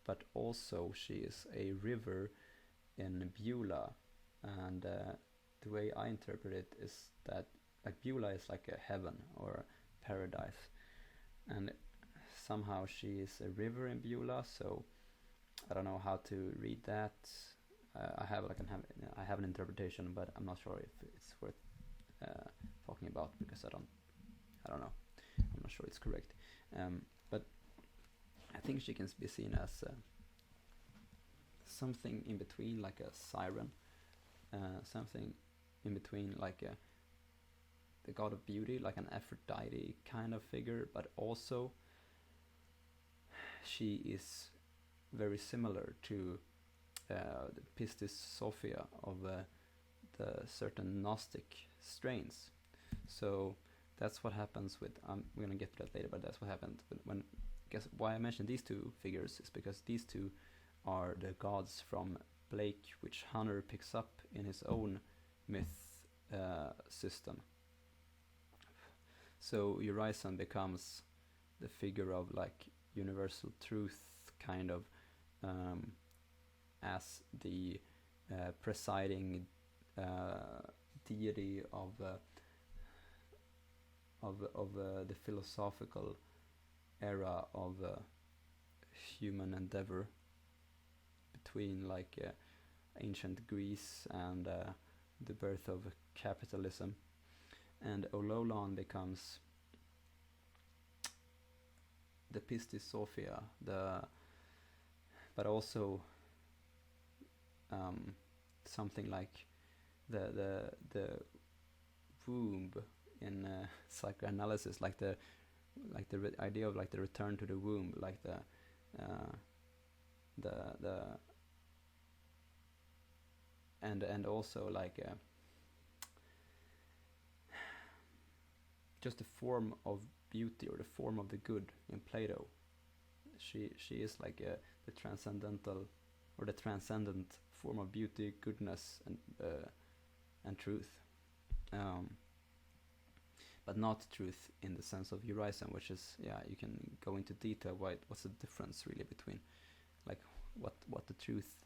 but also she is a river in Beulah, and the way I interpret it is that like Beulah is like a heaven or a paradise, and somehow she is a river in Beulah. So I don't know how to read that. I have an interpretation, but I'm not sure if it's worth talking about because I don't know. I'm not sure it's correct. But I think she can be seen as something in between, like a siren, something in between, like the god of beauty, like an Aphrodite kind of figure, but also she is very similar to the Pistis Sophia of the certain Gnostic strains. So that's what happens with, we're gonna get to that later, but that's what happened when guess why I mentioned these two figures is because these two are the gods from Blake, which Hunter picks up in his own myth system. So Urizen becomes the figure of like universal truth, kind of, as the presiding deity of the philosophical era of human endeavor between like ancient Greece and the birth of capitalism. And Ololan becomes the Pistis Sophia, but also something like the womb in psychoanalysis, like the idea of like the return to the womb, like the and also like just the form of beauty or the form of the good in Plato. She is like the transcendental or the transcendent form of beauty, goodness, and truth. But not truth in the sense of Urizen, which is, you can go into detail what's the difference really between like what the truth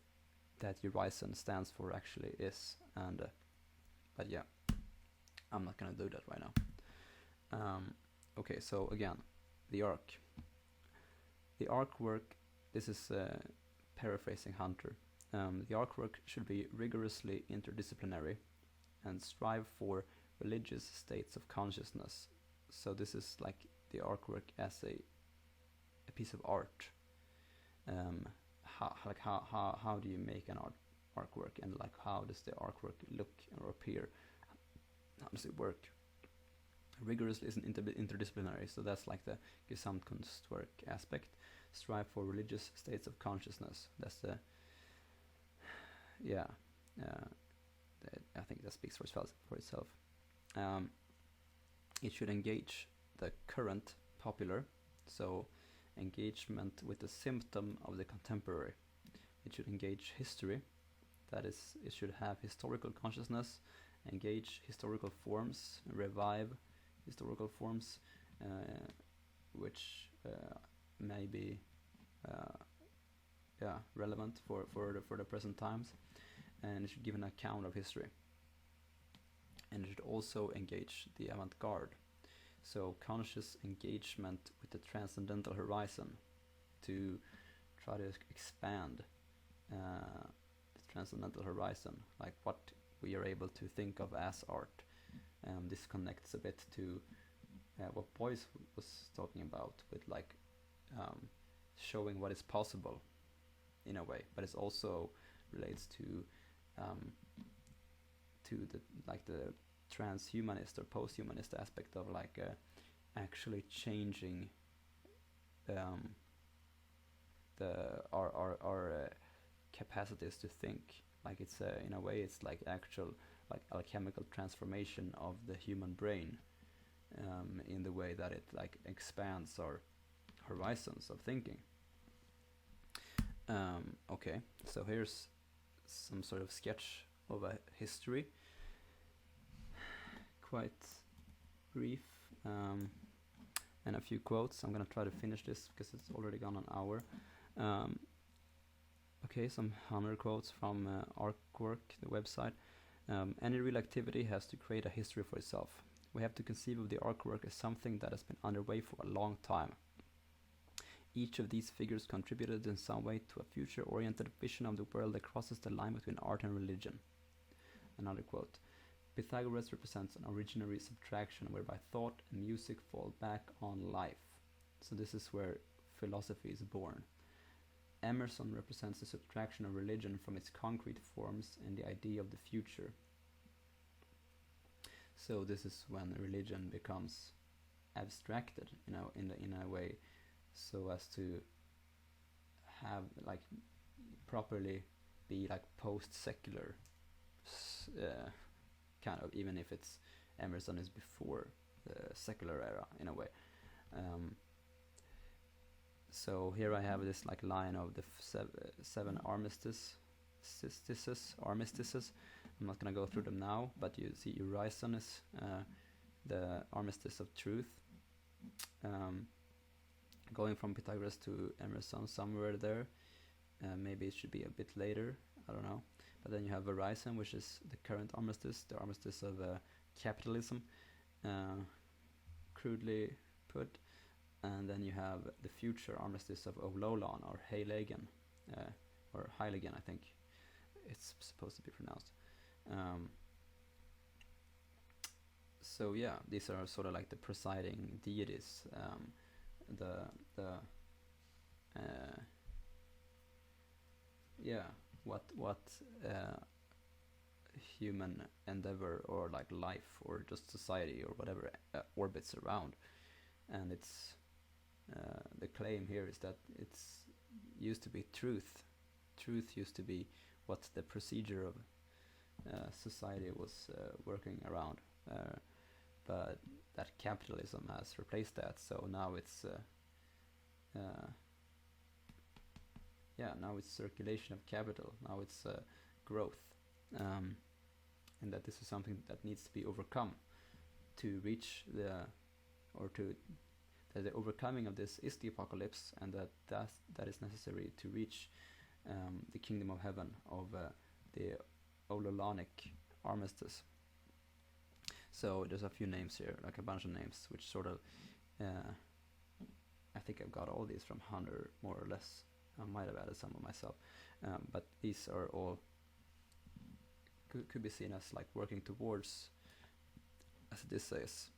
that Urizen stands for actually is, and but yeah, I'm not gonna do that right now. Okay, so again, the Arkwork, this is paraphrasing Hunter. The Arkwork should be rigorously interdisciplinary and strive for religious states of consciousness. So this is like the Arkwork as a piece of art. How do you make an artwork, and like how does the artwork look or appear? How does it work? Rigorously is interdisciplinary, so that's like the gesamtkunstwerk aspect. Strive for religious states of consciousness. That's the I think that speaks for itself. It should engage the current popular, so engagement with the symptom of the contemporary. It should engage history, that is, it should have historical consciousness, engage historical forms, revive historical forms, which may be relevant for the present times, and it should give an account of history. And it should also engage the avant-garde, so conscious engagement with the transcendental horizon to try to expand the transcendental horizon, like what we are able to think of as art. This connects a bit to what Boyce was talking about with like showing what is possible in a way, but it also relates to the transhumanist or posthumanist aspect of like actually changing our capacities to think. Like it's in a way it's like actual like alchemical transformation of the human brain, in the way that it like expands our horizons of thinking. Okay, so here's some sort of sketch of a history, quite brief, and a few quotes. I'm gonna try to finish this because it's already gone an hour. Okay, some Hunter quotes from Arkwork, the website. Any real activity has to create a history for itself. We have to conceive of the Arkwork as something that has been underway for a long time. Each of these figures contributed in some way to a future-oriented vision of the world that crosses the line between art and religion. Another quote. Pythagoras represents an originary subtraction whereby thought and music fall back on life. So this is where philosophy is born. Emerson represents the subtraction of religion from its concrete forms and the idea of the future. So this is when religion becomes abstracted, in a way, so as to have like properly be like post-secular, kind of, even if it's Emerson is before the secular era in a way. So here I have this like line of the seven armistices. I'm not gonna go through them now, but you see Urison is the armistice of truth. Going from Pythagoras to Emerson, somewhere there. Maybe it should be a bit later, I don't know. But then you have Verizon, which is the current armistice, the armistice of capitalism, crudely put. And then you have the future armistice of Ololan, or Heiligen, or Heiligen, I think it's supposed to be pronounced. So yeah, these are sort of like the presiding deities, what human endeavor or like life or just society or whatever orbits around. And it's the claim here is that it's used to be truth. Truth used to be what the procedure of society was working around, but that capitalism has replaced that. So now it's now it's circulation of capital. Now it's growth, and that this is something that needs to be overcome to reach the overcoming of this is the apocalypse, and that is necessary to reach the kingdom of heaven of the Ololanic armistice. So there's a few names here, like a bunch of names, which sort of I think I've got all these from Hunter, more or less. I might have added some of myself, but these are all could be seen as like working towards, as this says,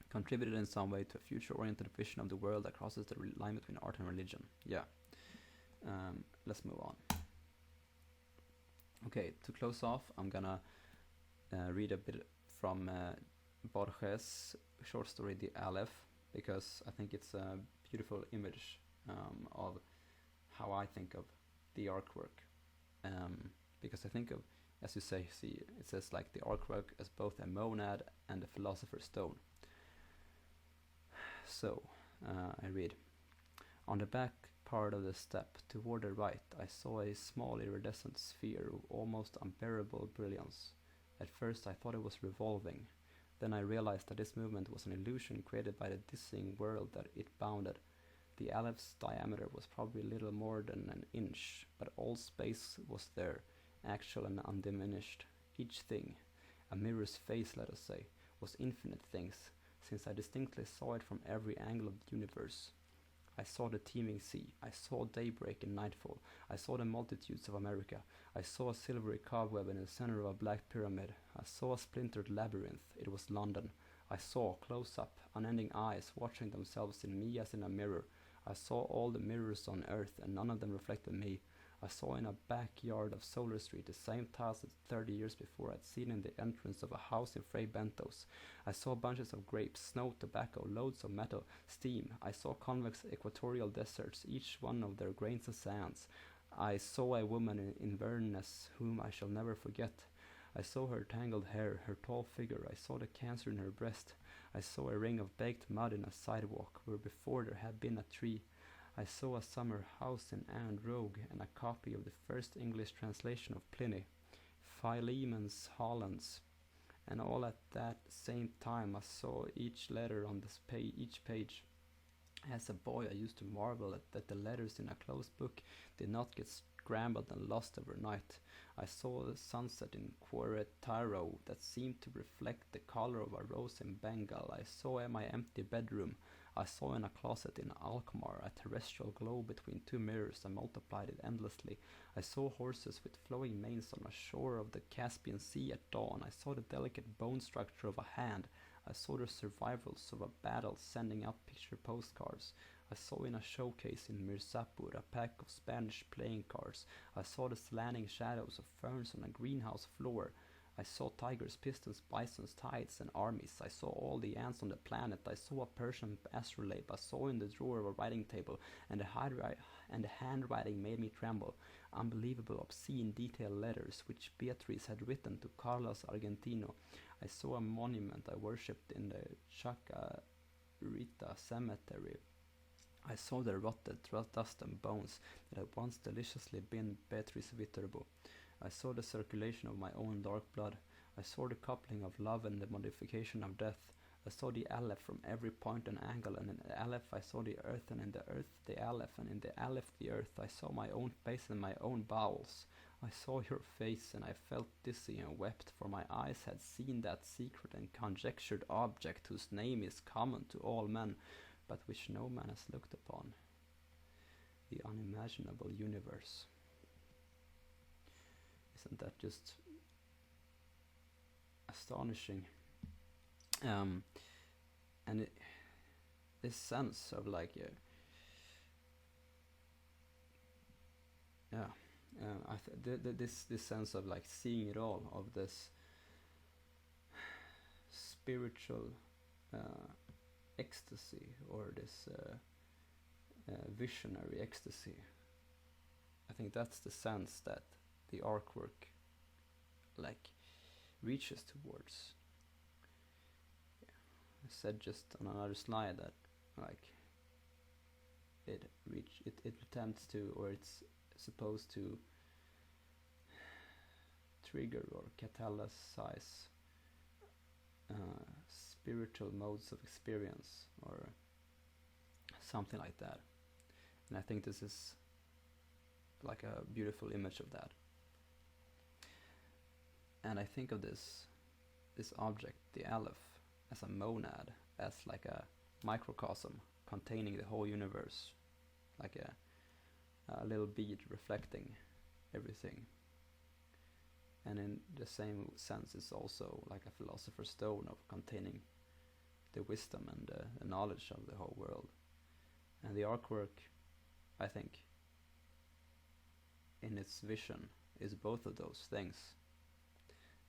contributed in some way to a future-oriented vision of the world that crosses the line between art and religion. Yeah. Let's move on. Okay, to close off, I'm gonna read a bit from Borges' short story The Aleph, because I think it's a beautiful image of how I think of the Arkwork. Because I think of, as you say, it says like the Arkwork as both a monad and a philosopher's stone. So, I read. On the back part of the step toward the right, I saw a small iridescent sphere of almost unbearable brilliance. At first I thought it was revolving. Then I realized that this movement was an illusion created by the dizzying world that it bounded. The Aleph's diameter was probably little more than an inch, but all space was there, actual and undiminished. Each thing, a mirror's face let us say, was infinite things, since I distinctly saw it from every angle of the universe. I saw the teeming sea, I saw daybreak and nightfall, I saw the multitudes of America, I saw a silvery cobweb in the center of a black pyramid, I saw a splintered labyrinth, it was London. I saw, close up, unending eyes watching themselves in me as in a mirror. I saw all the mirrors on earth and none of them reflected me. I saw in a backyard of Solar Street the same tiles that 30 years before I'd seen in the entrance of a house in Fray Bentos. I saw bunches of grapes, snow, tobacco, loads of metal, steam. I saw convex equatorial deserts, each one of their grains of sands. I saw a woman in Inverness whom I shall never forget. I saw her tangled hair, her tall figure. I saw the cancer in her breast. I saw a ring of baked mud in a sidewalk where before there had been a tree. I saw a summer house in Anne Rogue and a copy of the first English translation of Pliny, Philemon's Hollands, and all at that same time I saw each letter on this each page. As a boy I used to marvel that the letters in a closed book did not get scrambled and lost overnight. I saw the sunset in Querétaro that seemed to reflect the color of a rose in Bengal. I saw in my empty bedroom. I saw in a closet in Alkmaar a terrestrial globe between two mirrors and multiplied it endlessly. I saw horses with flowing manes on a shore of the Caspian Sea at dawn. I saw the delicate bone structure of a hand. I saw the survivals of a battle sending out picture postcards. I saw in a showcase in Mirzapur a pack of Spanish playing cards. I saw the slanting shadows of ferns on a greenhouse floor. I saw tigers, pistons, bisons, tides, and armies. I saw all the ants on the planet. I saw a Persian astrolabe. I saw in the drawer of a writing table and and the handwriting made me tremble. Unbelievable, obscene, detailed letters which Beatrice had written to Carlos Argentino. I saw a monument I worshipped in the Chacarita cemetery. I saw the rotted dust and bones that had once deliciously been Beatrice Viterbo. I saw the circulation of my own dark blood. I saw the coupling of love and the modification of death. I saw the Aleph from every point and angle, and in the Aleph I saw the earth, and in the earth the Aleph, and in the Aleph the earth. I saw my own face and my own bowels. I saw your face, and I felt dizzy and wept, for my eyes had seen that secret and conjectured object whose name is common to all men, but which no man has looked upon. The unimaginable universe. Isn't that just astonishing? And this sense of like this sense of like seeing it all, of this spiritual ecstasy, or this visionary ecstasy. I think that's the sense that the Arkwork like reaches towards. I said just on another slide that like it attempts to, or it's supposed to trigger or catalyze spiritual modes of experience, or something like that. And I think this is like a beautiful image of that. And I think of this object, the Aleph, as a monad, as like a microcosm containing the whole universe, like a little bead reflecting everything. And in the same sense, it's also like a philosopher's stone of containing the wisdom and the knowledge of the whole world. And the Arkwork, I think, in its vision, is both of those things.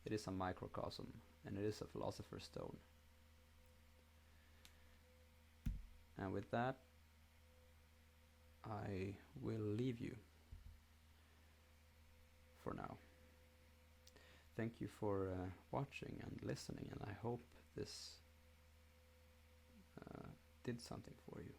It is a microcosm, and it is a philosopher's stone. And with that, I will leave you for now. Thank you for watching and listening, and I hope this did something for you.